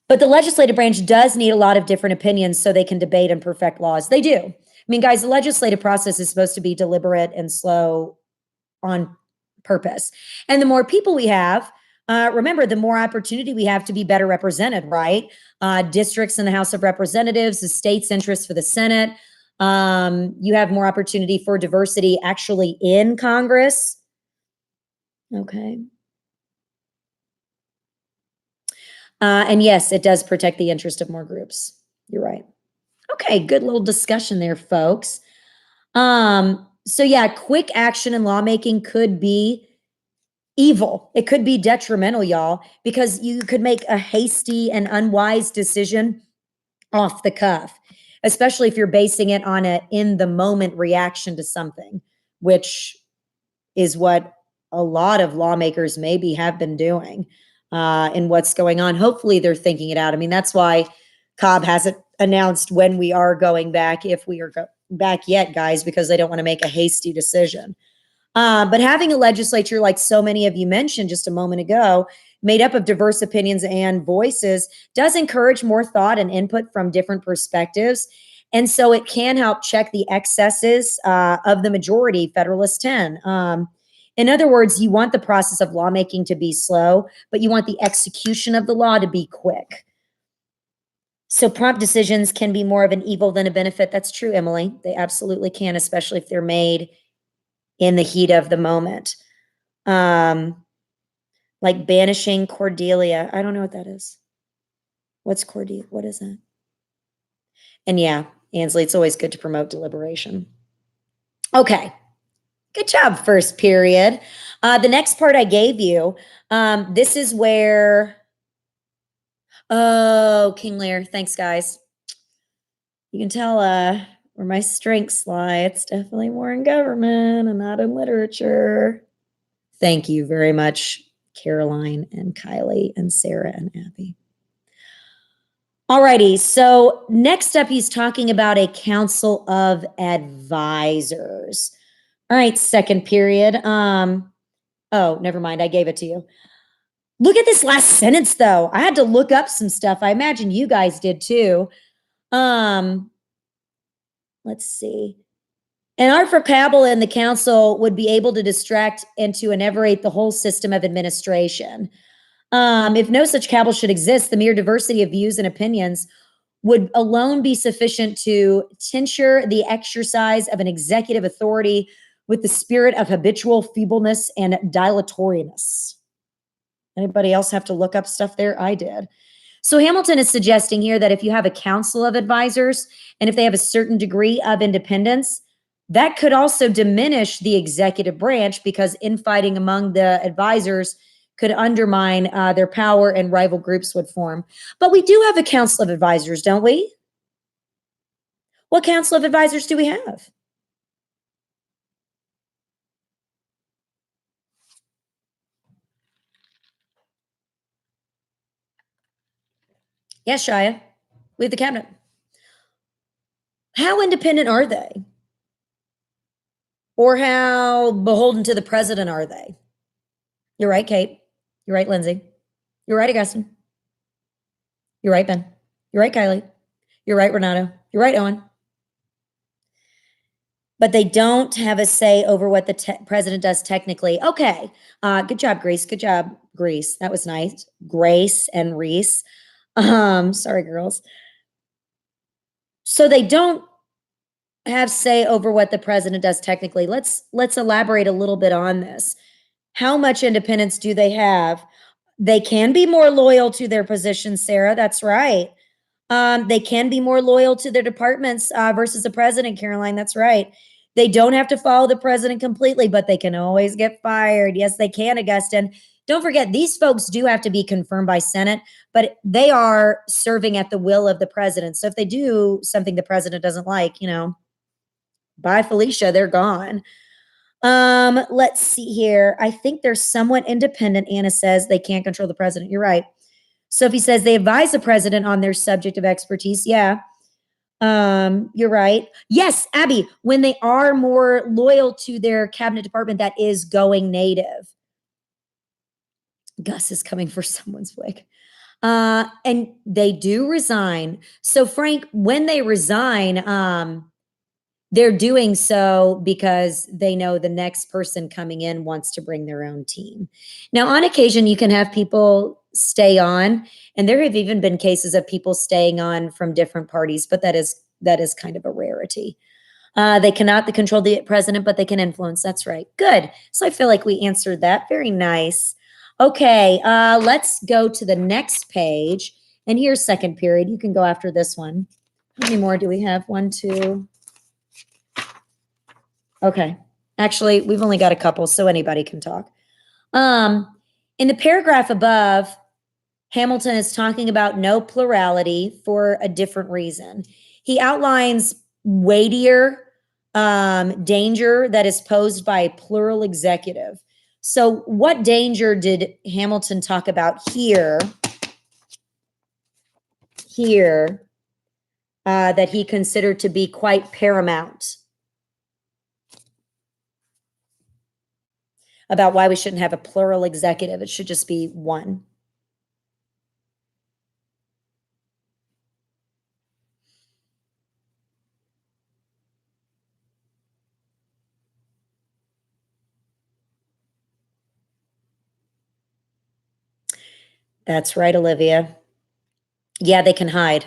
But the legislative branch does need a lot of different opinions so they can debate and perfect laws. They do. I mean, guys, the legislative process is supposed to be deliberate and slow on purpose. And the more people we have, remember, the more opportunity we have to be better represented, right? Districts in the House of Representatives, the state's interest for the Senate. You have more opportunity for diversity actually in Congress. Okay. And yes, it does protect the interest of more groups. You're right. Okay, good little discussion there, folks. So yeah, quick action in lawmaking could be evil. It could be detrimental, y'all, because you could make a hasty and unwise decision off the cuff, especially if you're basing it on a in the moment reaction to something, which is what a lot of lawmakers maybe have been doing in what's going on. Hopefully they're thinking it out. I mean, that's why Cobb hasn't announced when we are going back, if we are back yet, guys, because they don't want to make a hasty decision. But having a legislature, like so many of you mentioned just a moment ago, made up of diverse opinions and voices, does encourage more thought and input from different perspectives. And so it can help check the excesses of the majority, Federalist 10. In other words, you want the process of lawmaking to be slow, but you want the execution of the law to be quick. So prompt decisions can be more of an evil than a benefit. That's true, Emily. They absolutely can, especially if they're made in the heat of the moment. Like banishing Cordelia. I don't know what that is. What's Cordelia? What is that? And yeah, Ansley, it's always good to promote deliberation. Okay. Good job, first period. The next part I gave you, this is where, oh, King Lear. Thanks, guys. You can tell where my strengths lie. It's definitely more in government and not in literature. Thank you very much, Caroline and Kylie and Sarah and Abby. Alrighty, so next up, he's talking about a council of advisors. All right, second period. Oh, never mind. I gave it to you. Look at this last sentence though. I had to look up some stuff. I imagine you guys did too. Um, let's see. An art for cabal and the council would be able to distract and to enervate the whole system of administration. If no such cabal should exist, the mere diversity of views and opinions would alone be sufficient to tincture the exercise of an executive authority with the spirit of habitual feebleness and dilatoriness. Anybody else have to look up stuff there? I did. So Hamilton is suggesting here that if you have a council of advisors and if they have a certain degree of independence, that could also diminish the executive branch because infighting among the advisors could undermine their power and rival groups would form. But we do have a council of advisors, don't we? What council of advisors do we have? Yes, Shia. We have the cabinet. How independent are they? Or how beholden to the president are they? You're right, Kate. You're right, Lindsay. You're right, Augustine. You're right, Ben. You're right, Kylie. You're right, Renato. You're right, Owen. But they don't have a say over what the president does technically. Okay. Good job, Grace. Good job, Grace. That was nice. Grace and Reese. Sorry, girls. So they don't have say over what the president does technically. Let's elaborate a little bit on this. How much independence do they have? They can be more loyal to their position, Sarah. That's right. They can be more loyal to their departments versus the president, Caroline. That's right. They don't have to follow the president completely, but they can always get fired. Yes, they can, Augustine. Don't forget, these folks do have to be confirmed by Senate, but they are serving at the will of the president. So if they do something the president doesn't like, bye, Felicia, they're gone. Let's see here. I think they're somewhat independent. Anna says they can't control the president. You're right. Sophie says they advise the president on their subject of expertise. Yeah. You're right. Yes, Abby, when they are more loyal to their cabinet department that is going native. Gus is coming for someone's wig. And they do resign. So Frank, when they resign, they're doing so because they know the next person coming in wants to bring their own team. Now, on occasion, you can have people stay on, and there have even been cases of people staying on from different parties, but that is kind of a rarity. They cannot control the president, but they can influence. That's right. Good. So I feel like we answered that. Very nice. Okay, let's go to the next page. And here's second period. You can go after this one. How many more do we have? 1, 2. Okay. Actually, we've only got a couple, so anybody can talk. In the paragraph above, Hamilton is talking about no plurality for a different reason. He outlines weightier danger that is posed by a plural executive. So what danger did Hamilton talk about here that he considered to be quite paramount? About why we shouldn't have a plural executive. It should just be one. That's right, Olivia. Yeah, they can hide.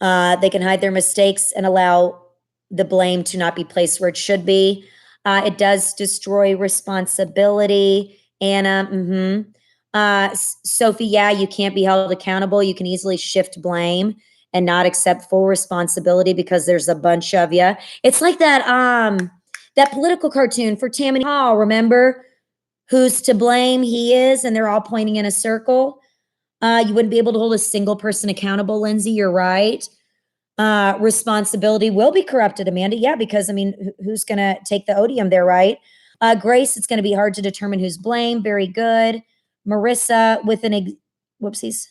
They can hide their mistakes and allow the blame to not be placed where it should be. It does destroy responsibility. Anna, Sophie, yeah, you can't be held accountable. You can easily shift blame and not accept full responsibility because there's a bunch of you. It's like that political cartoon for Tammany Hall, remember? Who's to blame? He is, and they're all pointing in a circle. You wouldn't be able to hold a single person accountable, Lindsay. You're right. Responsibility will be corrupted, Amanda. Yeah, because I mean, who's going to take the odium there, right? Grace, it's going to be hard to determine who's blamed. Very good. Marissa, with whoopsies.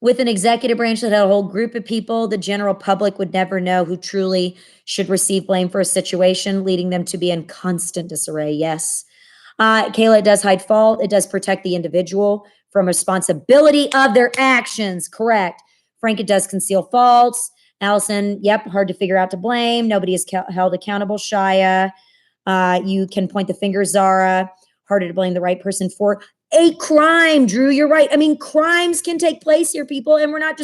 With an executive branch that had a whole group of people, the general public would never know who truly should receive blame for a situation, leading them to be in constant disarray. Yes. Kayla, it does hide fault. It does protect the individual from responsibility of their actions. Correct. Frank, it does conceal faults. Allison, yep, hard to figure out to blame. Nobody is held accountable. Shia, you can point the finger. Zara, harder to blame the right person for a crime. Drew, you're right. I mean, crimes can take place here, people, and we're not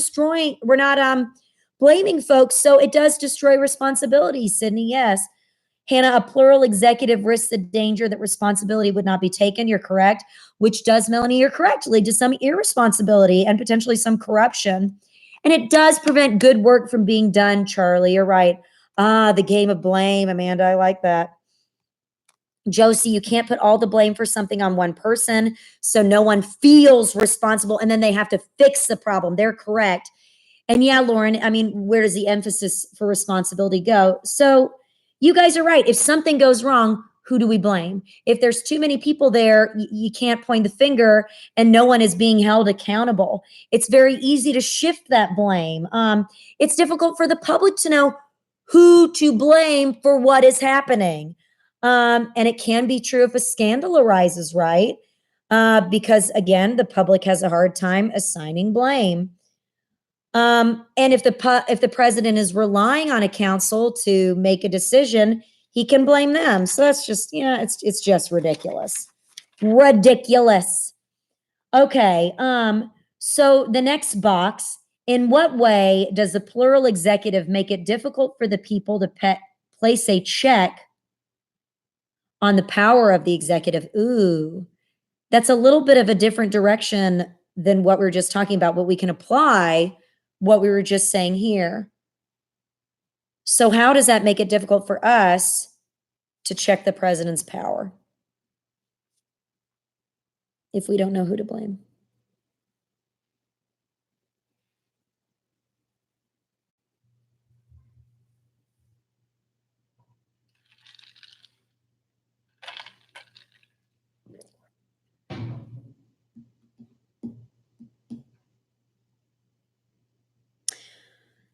blaming folks. So it does destroy responsibility. Sydney, yes. Hannah, a plural executive risks the danger that responsibility would not be taken. You're correct. Which does, Melanie, you're correct, lead to some irresponsibility and potentially some corruption. And it does prevent good work from being done, Charlie. You're right. The game of blame, Amanda, I like that. Josie, you can't put all the blame for something on one person, so no one feels responsible and then they have to fix the problem. They're correct. And yeah, Lauren, I mean, where does the emphasis for responsibility go? So you guys are right. If something goes wrong, who do we blame? If there's too many people there, you can't point the finger and no one is being held accountable. It's very easy to shift that blame. It's difficult for the public to know who to blame for what is happening. And it can be true if a scandal arises, right? Because again, the public has a hard time assigning blame. And if the president is relying on a council to make a decision, he can blame them. So that's just, it's just ridiculous. Ridiculous. Okay. So the next box, in what way does the plural executive make it difficult for the people to place a check on the power of the executive? Ooh, that's a little bit of a different direction than what we were just talking about, but we can apply what we were just saying here. So how does that make it difficult for us to check the president's power if we don't know who to blame?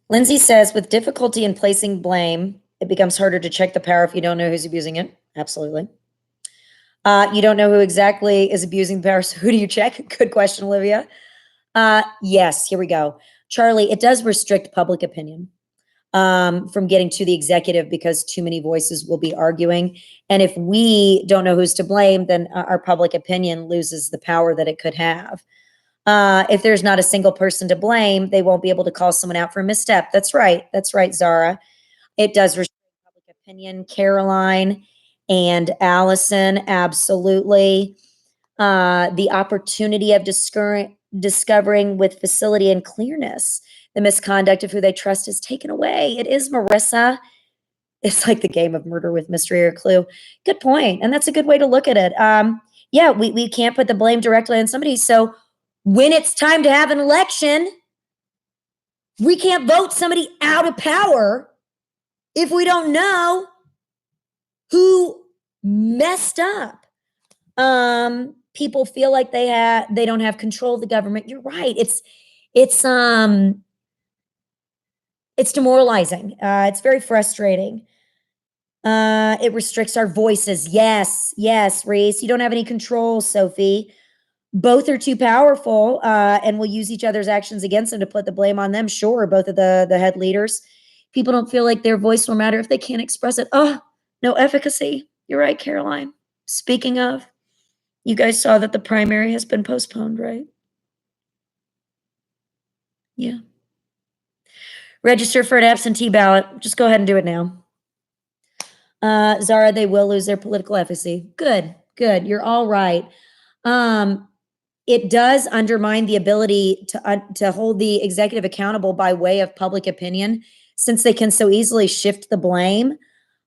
Lindsay says, with difficulty in placing blame, it becomes harder to check the power if you don't know who's abusing it. Absolutely. You don't know who exactly is abusing the power, so who do you check? Good question, Olivia. Yes, here we go. Charlie, it does restrict public opinion from getting to the executive because too many voices will be arguing. And if we don't know who's to blame, then our public opinion loses the power that it could have. If there's not a single person to blame, they won't be able to call someone out for a misstep. That's right. That's right, Zara. It does restrict public opinion. Caroline and Allison, absolutely. The opportunity of discovering with facility and clearness the misconduct of who they trust is taken away. It is, Marissa. It's like the game of murder with mystery or clue. Good point. And that's a good way to look at it. Yeah, we can't put the blame directly on somebody. So when it's time to have an election, we can't vote somebody out of power if we don't know who messed up. People feel like they don't have control of the government. You're right. It's demoralizing. It's very frustrating. It restricts our voices. Yes, Reese. You don't have any control, Sophie. Both are too powerful, and will use each other's actions against them to put the blame on them. Sure, both of the head leaders. People don't feel like their voice will matter if they can't express it. Oh, no efficacy. You're right, Caroline. Speaking of, you guys saw that the primary has been postponed, right? Yeah. Register for an absentee ballot. Just go ahead and do it now. Zara, they will lose their political efficacy. Good. You're all right. It does undermine the ability to hold the executive accountable by way of public opinion, since they can so easily shift the blame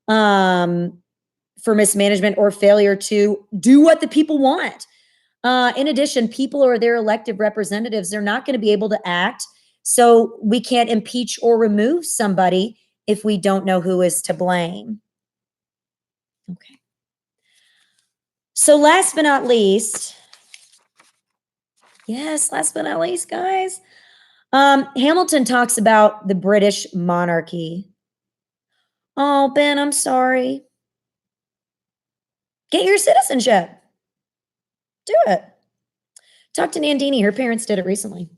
for mismanagement or failure to do what the people want. In addition, people or their elected representatives, they're not going to be able to act. So we can't impeach or remove somebody if we don't know who is to blame. Okay. So last but not least, guys, Hamilton talks about the British monarchy. Oh, Ben, I'm sorry. Get your citizenship. Do it. Talk to Nandini. Her parents did it recently.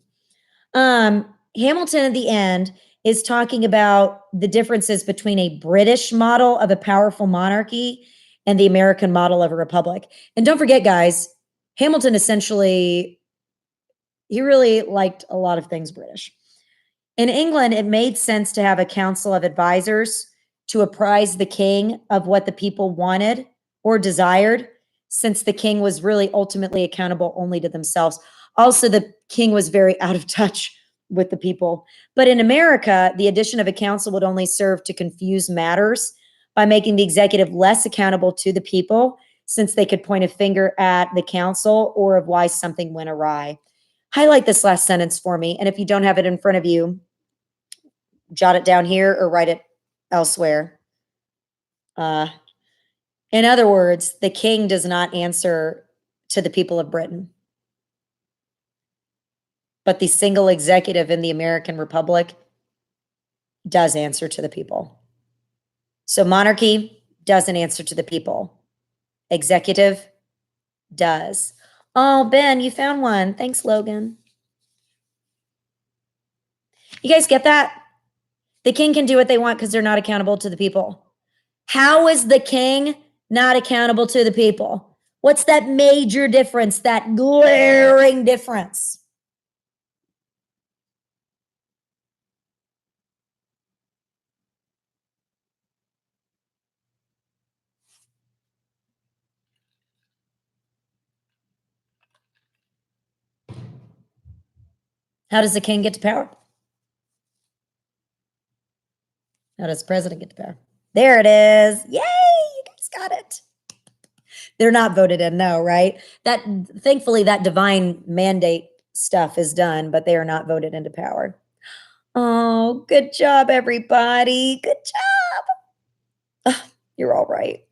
Hamilton at the end is talking about the differences between a British model of a powerful monarchy and the American model of a republic. And don't forget, guys, Hamilton essentially, he really liked a lot of things British. In England, it made sense to have a council of advisors to apprise the king of what the people wanted or desired, since the king was really ultimately accountable only to themselves. Also, the king was very out of touch with the people. But in America, the addition of a council would only serve to confuse matters by making the executive less accountable to the people, since they could point a finger at the council or of why something went awry. Highlight this last sentence for me. And if you don't have it in front of you, jot it down here or write it elsewhere. In other words, the king does not answer to the people of Britain, but the single executive in the American Republic does answer to the people. So monarchy doesn't answer to the people. Executive does. Oh, Ben, you found one. Thanks, Logan. You guys get that? The king can do what they want because they're not accountable to the people. How is the king not accountable to the people? What's that major difference, that glaring difference? How does the king get to power? How does the president get to power? There it is. Yay, you guys got it. They're not voted in, no, right? That thankfully that divine mandate stuff is done, but they are not voted into power. Oh, good job, everybody. Good job. You're all right.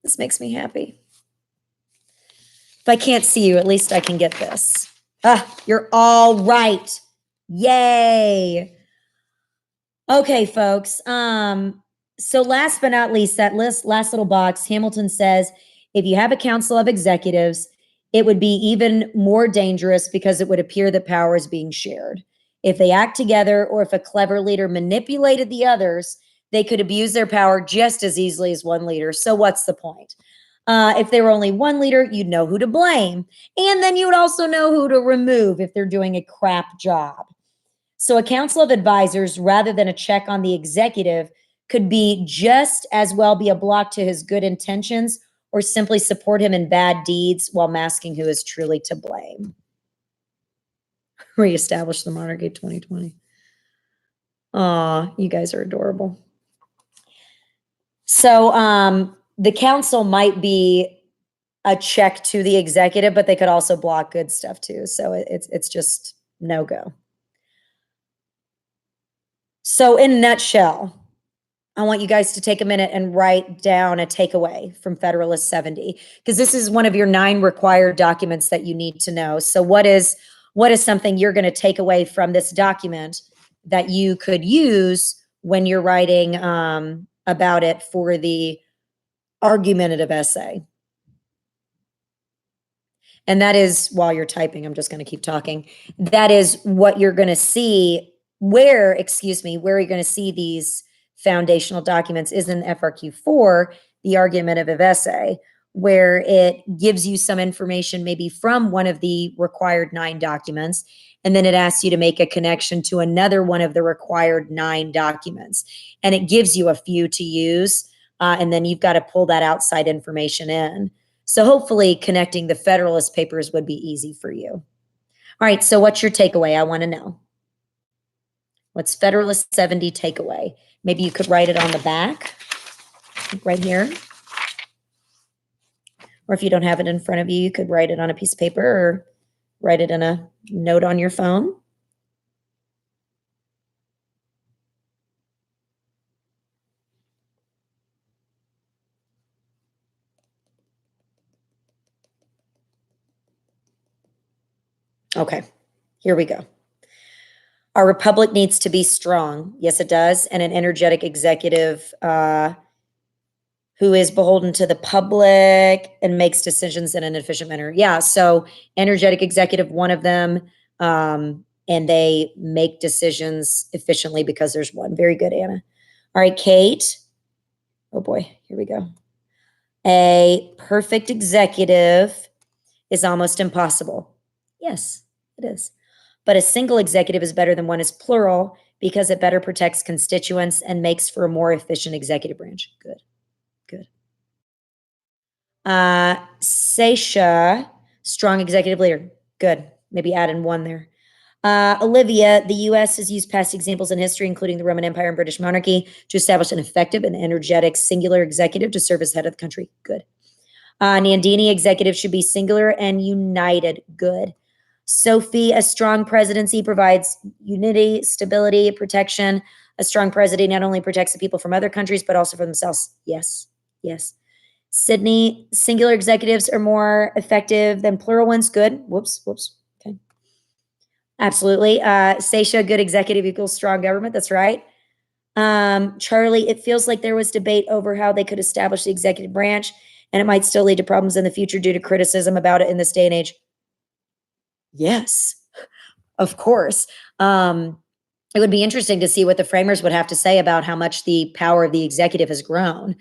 This makes me happy. If I can't see you, at least I can get this. You're all right. Yay. Okay, folks. So last but not least, that last little box, Hamilton says, if you have a council of executives, it would be even more dangerous because it would appear that power is being shared. If they act together or if a clever leader manipulated the others, they could abuse their power just as easily as one leader. So what's the point? If there were only one leader, you'd know who to blame. And then you would also know who to remove if they're doing a crap job. So a council of advisors, rather than a check on the executive, could be just as well be a block to his good intentions or simply support him in bad deeds while masking who is truly to blame. Reestablish the monarchy 2020. Aw, you guys are adorable. So the council might be a check to the executive, but they could also block good stuff too. So it's just no go. So in a nutshell, I want you guys to take a minute and write down a takeaway from Federalist 70, because this is one of your 9 required documents that you need to know. So what is something you're going to take away from this document that you could use when you're writing about it for the argumentative essay? And that is, while you're typing, I'm just going to keep talking. That is what you're going to see where you're going to see these foundational documents is in FRQ4, the argumentative essay, where it gives you some information maybe from one of the required 9 documents, and then it asks you to make a connection to another one of the required 9 documents. And it gives you a few to use, and then you've got to pull that outside information in. So hopefully connecting the Federalist Papers would be easy for you. All right, so what's your takeaway? I want to know. What's Federalist 70 takeaway? Maybe you could write it on the back, right here. Or if you don't have it in front of you, you could write it on a piece of paper or write it in a note on your phone. Okay, here we go. Our republic needs to be strong. Yes, it does. And an energetic executive who is beholden to the public and makes decisions in an efficient manner. Yeah, so energetic executive, one of them, and they make decisions efficiently because there's one. Very good, Anna. All right, Kate. Oh boy, here we go. A perfect executive is almost impossible. Yes, it is. But a single executive is better than one is plural because it better protects constituents and makes for a more efficient executive branch. Good, good. Seisha, strong executive leader. Good. Maybe add in one there. Olivia, the U.S. has used past examples in history, including the Roman Empire and British monarchy, to establish an effective and energetic singular executive to serve as head of the country. Good. Nandini, executive should be singular and united. Good. Sophie, a strong presidency provides unity, stability, protection. A strong presidency not only protects the people from other countries, but also for themselves. Yes, yes. Sydney, singular executives are more effective than plural ones. Good. Whoops. Okay. Absolutely. Seisha, good executive equals strong government. That's right. Charlie, it feels like there was debate over how they could establish the executive branch, and it might still lead to problems in the future due to criticism about it in this day and age. Yes, of course. It would be interesting to see what the framers would have to say about how much the power of the executive has grown,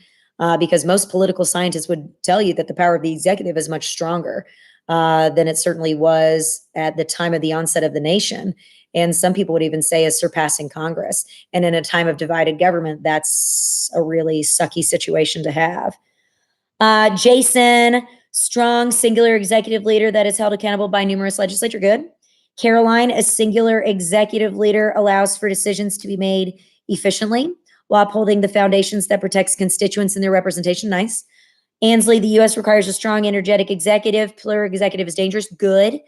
because most political scientists would tell you that the power of the executive is much stronger than it certainly was at the time of the onset of the nation. And some people would even say is surpassing Congress. And in a time of divided government, that's a really sucky situation to have. Jason, strong singular executive leader that is held accountable by numerous legislature. Good. Caroline, a singular executive leader allows for decisions to be made efficiently while upholding the foundations that protects constituents and their representation. Nice. Ansley, the U.S. requires a strong, energetic executive. Plural executive is dangerous. Good.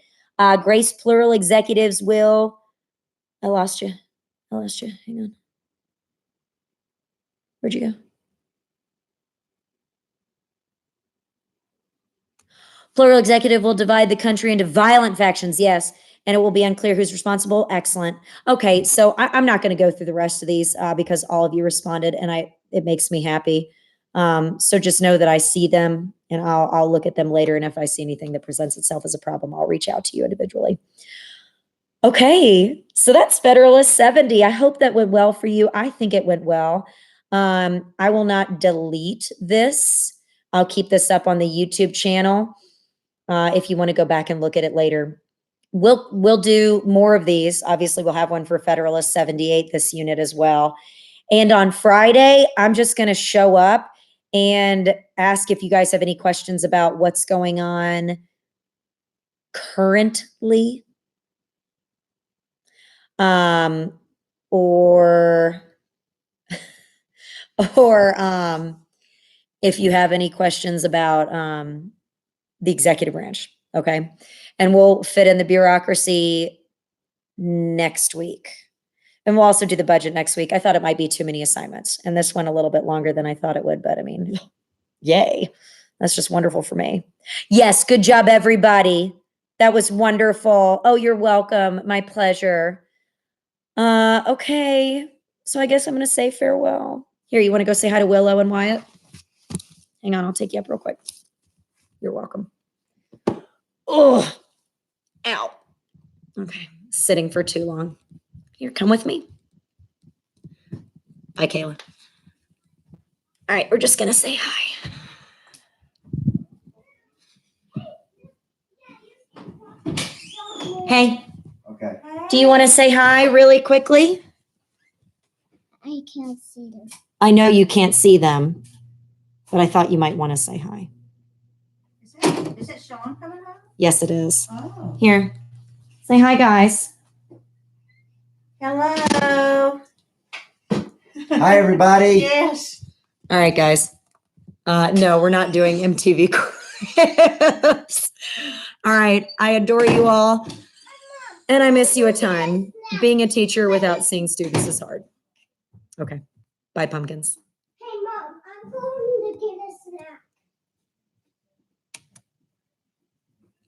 Grace, plural executives will. I lost you. Hang on. Where'd you go? Plural executive will divide the country into violent factions. Yes. And it will be unclear who's responsible. Excellent. Okay. So I'm not going to go through the rest of these because all of you responded and it makes me happy. So just know that I see them and I'll look at them later. And if I see anything that presents itself as a problem, I'll reach out to you individually. Okay. So that's Federalist 70. I hope that went well for you. I think it went well. I will not delete this. I'll keep this up on the YouTube channel. If you want to go back and look at it later. We'll do more of these. Obviously, we'll have one for Federalist 78, this unit as well. And on Friday, I'm just going to show up and ask if you guys have any questions about what's going on currently. Or if you have any questions about the executive branch. Okay. And we'll fit in the bureaucracy next week. And we'll also do the budget next week. I thought it might be too many assignments. And this went a little bit longer than I thought it would, but I mean, yay. That's just wonderful for me. Yes, good job, everybody. That was wonderful. Oh, you're welcome. My pleasure. Okay. So I guess I'm going to say farewell. Here, you want to go say hi to Willow and Wyatt? Hang on, I'll take you up real quick. You're welcome. Oh, ow. Okay, sitting for too long. Here, come with me. Bye, Kayla. All right, we're just going to say hi. Hey. Okay. Do you want to say hi really quickly? I can't see them. I know you can't see them, but I thought you might want to say hi. Is it Sean coming home? Yes, it is. Oh. Here, say hi, guys. Hello. Hi, everybody. Yes. All right, guys. No, we're not doing MTV Cribs. All right. I adore you all. And I miss you a ton. Being a teacher without seeing students is hard. Okay. Bye, pumpkins.